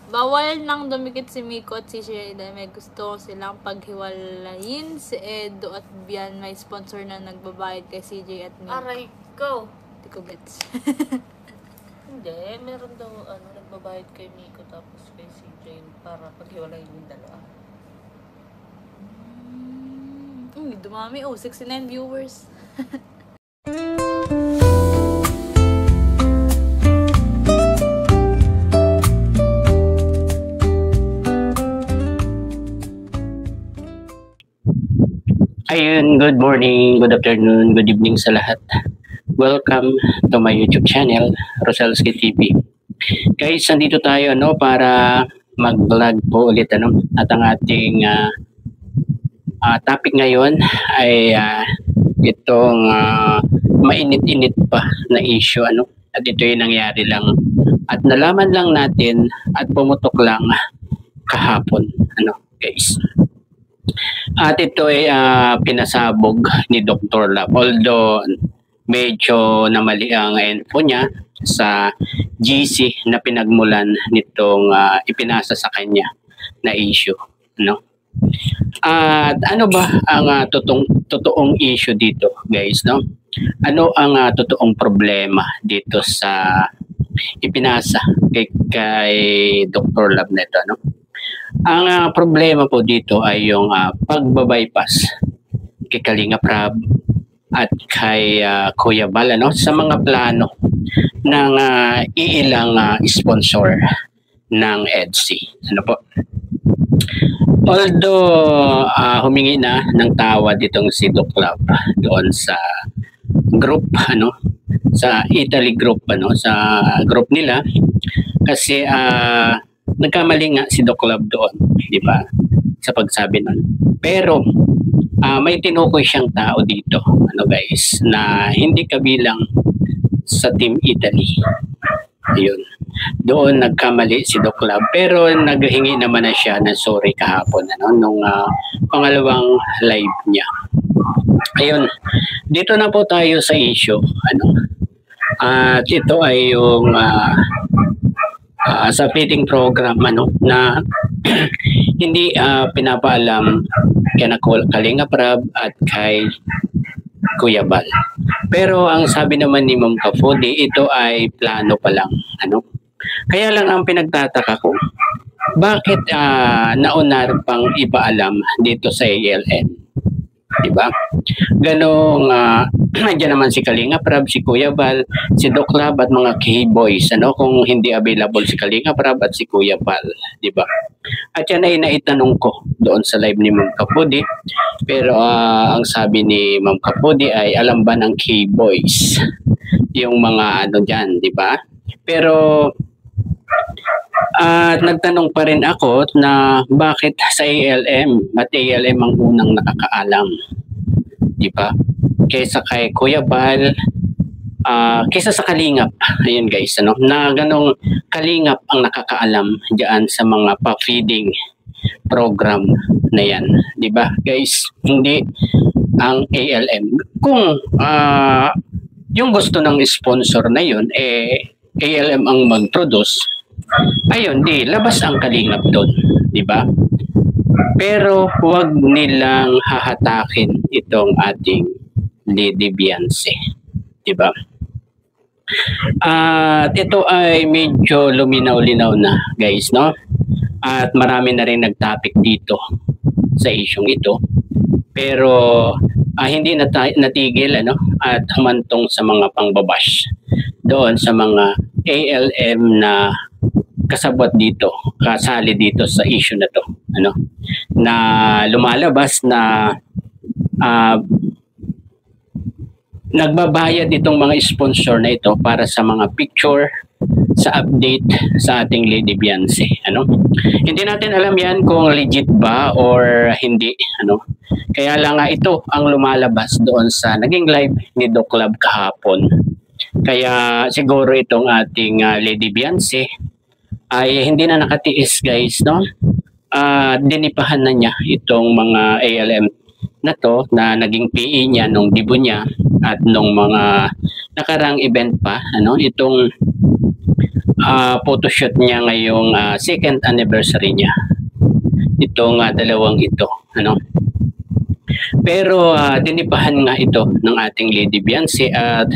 Bawal nang dumikit si Miko at si Sherry dahil may gusto silang paghiwalayin. Si Edo at Bian may sponsor na nagbabayad kay CJ at Miko. Aray ko. Hindi ko gets. Hindi, meron daw nagbabayad kay Miko tapos kay CJ para paghiwalayin yung dalawa. Dumami. 69 viewers. Ayun, good morning, good afternoon, good evening sa lahat. Welcome to my YouTube channel, Roselski TV. Guys, nandito tayo para mag-vlog po ulit at ang ating topic ngayon ay itong mainit-init pa na issue at ito yung nangyari lang at nalaman lang natin at pumutok lang kahapon guys. At ito ay pinasabog ni Dr. Love. Although medyo namali ang info niya sa GC na pinagmulan nitong ipinasa sa kanya na issue. At ano ba ang totoong issue dito, guys? Ano ang totoong problema dito sa ipinasa kay Dr. Love nito? Ang problema po dito ay yung pagbabypass kay Kalinga Prab at kay Kuya Bal sa mga plano ng iilang sponsor ng EDSI. Although humingi na ng tawad itong si Doc Love doon sa group sa Italy group sa group nila kasi nagkamali nga si Doc Love doon, di ba? Sa pagsabi nun. Pero may tinukoy siyang tao dito, guys, na hindi kabilang sa Team Italy. Ayun. Doon nagkamali si Doc Love, pero naghingi naman na siya ng sorry kahapon nung pangalawang live niya. Ayun. Dito na po tayo sa issue. At ito ay yung sa feeding program na hindi pinapaalam kay Kalinga Prab at kay Kuya Bal. Pero ang sabi naman ni Ma'am Kafudi, ito ay plano pa lang. Kaya lang ang pinagtataka ko, bakit nauna pang ipaalam dito sa ALN? Diba? Ganong nandiyan naman si Kalinga Prab, si Kuya Bal, si Doc Love at mga K-boys kung hindi available si Kalinga Prab at si Kuya Bal, diba? At yan ay naitanong ko doon sa live ni Ma'am Kapudi, pero ang sabi ni Ma'am Kapudi ay alam ba ng K-boys yung mga dyan, diba? Pero nagtanong pa rin ako na bakit sa ALM at ALM ang unang nakakaalam, di ba? Kaysa kay Kuya Bal, kaysa sa Kalingap. Ayun guys, na ganong Kalingap ang nakakaalam diyan sa mga pa-feeding program na yan, di ba? Guys, hindi ang ALM. Kung yung gusto ng sponsor na yun, ALM ang mag-produce, ayun, labas ang Kalingap doon, di ba? Pero huwag nilang hahatakin itong ating Lady Beyonce, di ba? At ito ay medyo luminaw-linaw na, guys, At marami na rin nag-topic dito sa isyong ito. Pero hindi natigil at humantong sa mga pangbabash doon sa mga ALM na kasabot dito, kasali dito sa issue na to, na lumalabas na nagbabayad itong mga sponsor na ito para sa mga picture sa update sa ating Lady Beyonce. Hindi natin alam yan kung legit ba or hindi. Kaya lang ito ang lumalabas doon sa naging live ni Doc Love kahapon. Kaya siguro itong ating Lady Beyonce ay hindi na nakatiis, guys, dinipahan na niya itong mga ALM na to na naging PE niya nung debut niya at nung mga nakarang event pa, itong photoshoot niya ngayong second anniversary niya. Itong dalawang ito, ano. Pero dinibahan nga ito ng ating Lady Beyonce at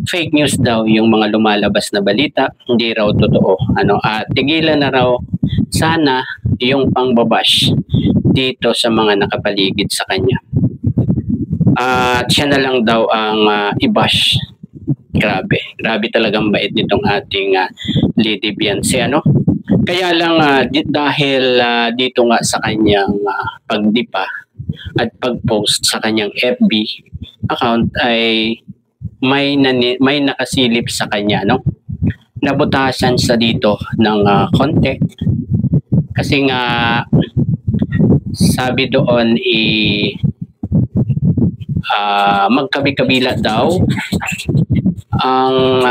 fake news daw yung mga lumalabas na balita, hindi raw totoo. Ano, at tigilan na raw sana yung pangbabash dito sa mga nakapaligid sa kanya. At siya na lang daw ang i-bash. Grabe talagang bait nitong ating Lady Beyonce, ano? Kaya lang dahil dito nga sa kanyang pagdipa at pag-post sa kanyang FB account ay may nakasilip sa kanya, no? Nabutasan sa dito ng konti kasi nga sabi doon magkabi-kabila daw ang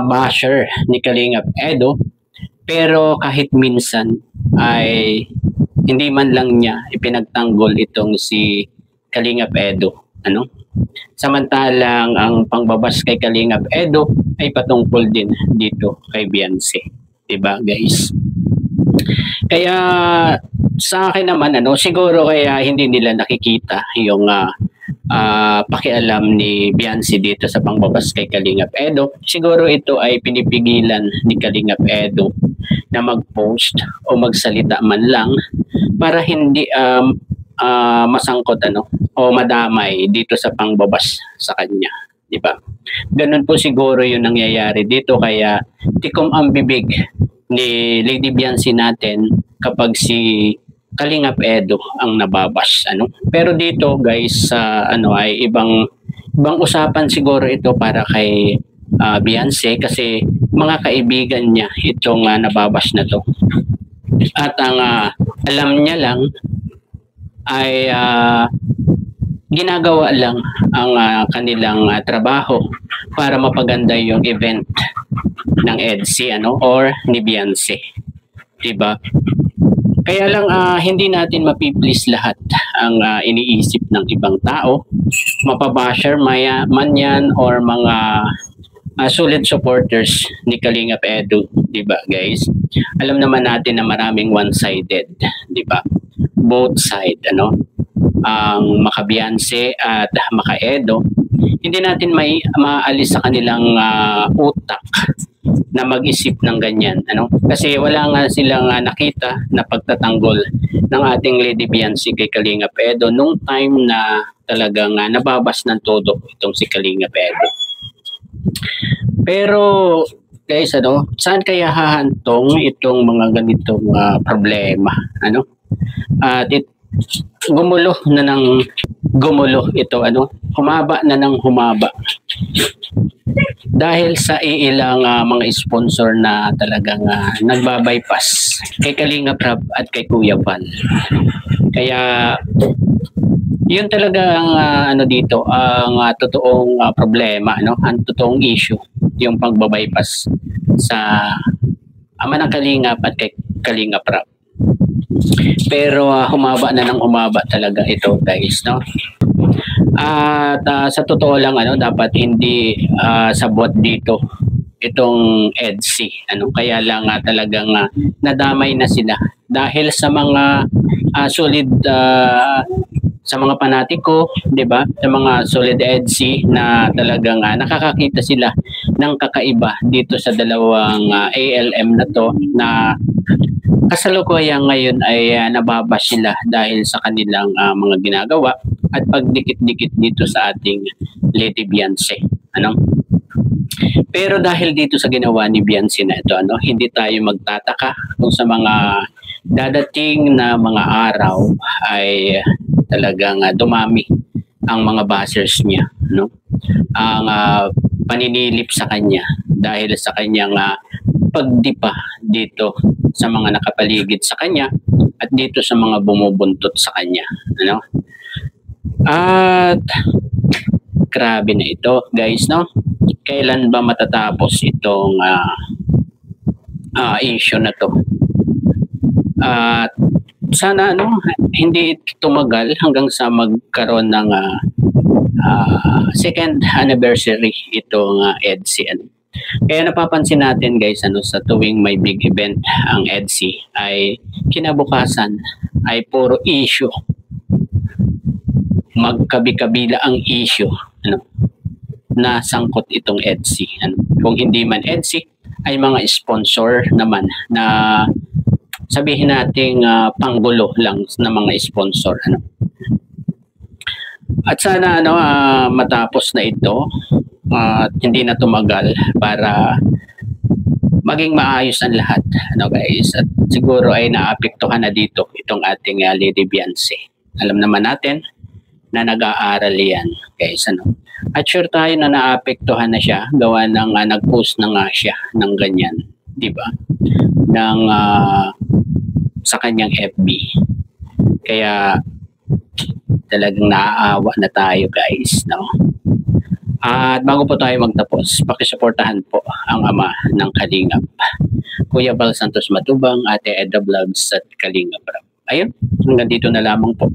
basher ni Kalingap Edo, pero kahit minsan ay hindi man lang niya ipinagtanggol itong si Kalingap Edo, ano? Samantalang ang pangbabas kay Kalingap Edo ay patungkol din dito kay Beyonce, 'di ba, guys? Kaya sa akin naman, ano, siguro kaya hindi nila nakikita yung pakialam ni Beyonce dito sa pangbabas kay Kalingap Edo. Siguro ito ay pinipigilan ni Kalingap Edo na mag-post o magsalita man lang para hindi masangkot, ano, o madamay dito sa pangbabas sa kanya, di ba? Ganun po siguro yung nangyayari dito, kaya tikom ang bibig ni Lady Beyonce natin kapag si Kalingap Edo ang nababash, ano. Pero dito, guys, ano ay ibang usapan siguro ito para kay Beyonce, kasi mga kaibigan niya itong nababash na to. At ang alam niya lang ay ginagawa lang ang kanilang trabaho para mapaganda yung event ng EDC, ano, or ni Beyonce, diba? Kaya lang hindi natin mapiplease lahat ang iniisip ng ibang tao, mapabasher man yan or mga solid supporters ni Kalingap Edo, diba, guys? Alam naman natin na maraming one-sided, diba? Both side, ano, ang maka-Beyonce at maka-Edo, hindi natin maalis sa kanilang utak na mag-isip ng ganyan, ano, kasi wala nga silang nakita na pagtatanggol ng ating Lady Beyonce kay Kalingap Edo nung time na talagang nababas ng todo itong si Kalingap Edo. Pero guys, ano, saan kaya hahantong itong mga ganitong problema, ano? At gumulo ito, ano, humaba na ng humaba dahil sa ilang mga sponsor na talagang nagbabypass kay Kalingap Rab at kay Kuya Val. Kaya yun talaga ang ano dito, ang totoong problema, ano, ang totoong issue, yung pagbabypass sa ama ng Kalingap at kay Kalingap Rab. Pero humaba na ng humaba talaga ito, guys, no? At sa totoo lang, ano, dapat hindi sabot dito itong EDC, ano, kaya lang talagang nadamay na sila dahil sa mga solid sa mga panatiko, 'di ba? Sa mga solid EDC na talagang nakakakita sila ng kakaiba dito sa dalawang ALM na to, na kasalukuyan ngayon ay nababash sila dahil sa kanilang mga ginagawa at pagdikit-dikit dito sa ating Lady Beyonce, ano? Pero dahil dito sa ginawa ni Beyonce na ito, ano, hindi tayo magtataka kung sa mga dadating na mga araw ay talagang dumami ang mga bashers niya, no? Ang paninilip sa kanya dahil sa kanyang pagdipa dito sa mga nakapaligid sa kanya at dito sa mga bumubuntot sa kanya, ano? At grabe na ito, guys, no? Kailan ba matatapos itong issue na to? At sana, ano, hindi tumagal hanggang sa magkaroon ng second anniversary itong EDC, ano? Kaya napapansin natin guys, sa tuwing may big event ang EDSI ay kinabukasan ay puro issue. Magkabi-kabila ang issue, na sangkot itong EDSI. Kung hindi man EDSI, ay mga sponsor naman na sabihin nating panggulo lang na mga sponsor. At sana matapos na ito at hindi na tumagal para maging maayos ang lahat, guys. At siguro ay naapektuhan na dito itong ating Lady Beyonce. Alam naman natin na nag-aaral yan, guys. At sure tayo na naapektuhan na siya, gawa ng nag-post na nga siya ng ganyan, di ba? Sa kanyang FB. Kaya talagang naaawa na tayo, guys, At bago po tayo magtapos, pakisuportahan po ang ama ng Kalingap, Kuya Bal Santos Matubang, Ate Edda Vlogs at Kalingap Rap. Ayun, hanggang dito na lamang po.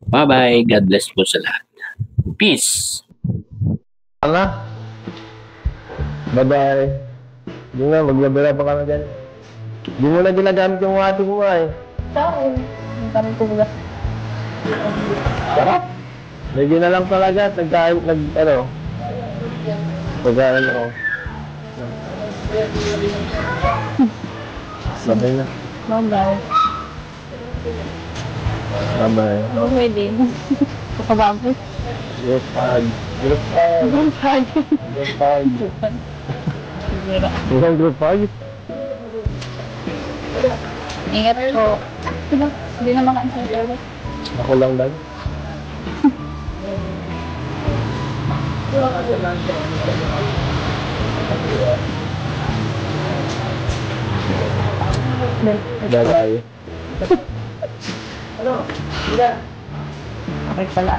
Bye-bye. God bless po sa lahat. Peace. Bye-bye. Hindi nga, maglabira pa kami dyan. Hindi mo na ginagamit yung wati mo Saan? Ang kami kumaga. Sarap. Medyo na lang talaga. Pagkain ako. Sabay na. Bye-bye. Bye-bye. Okay din. Kapababay. Group hug. Group hug. Group hug. Group hug. Isang group hug? Ingat po. Hindi naman ka-interview. Ako lang lang. Bye-bye. Okay pala.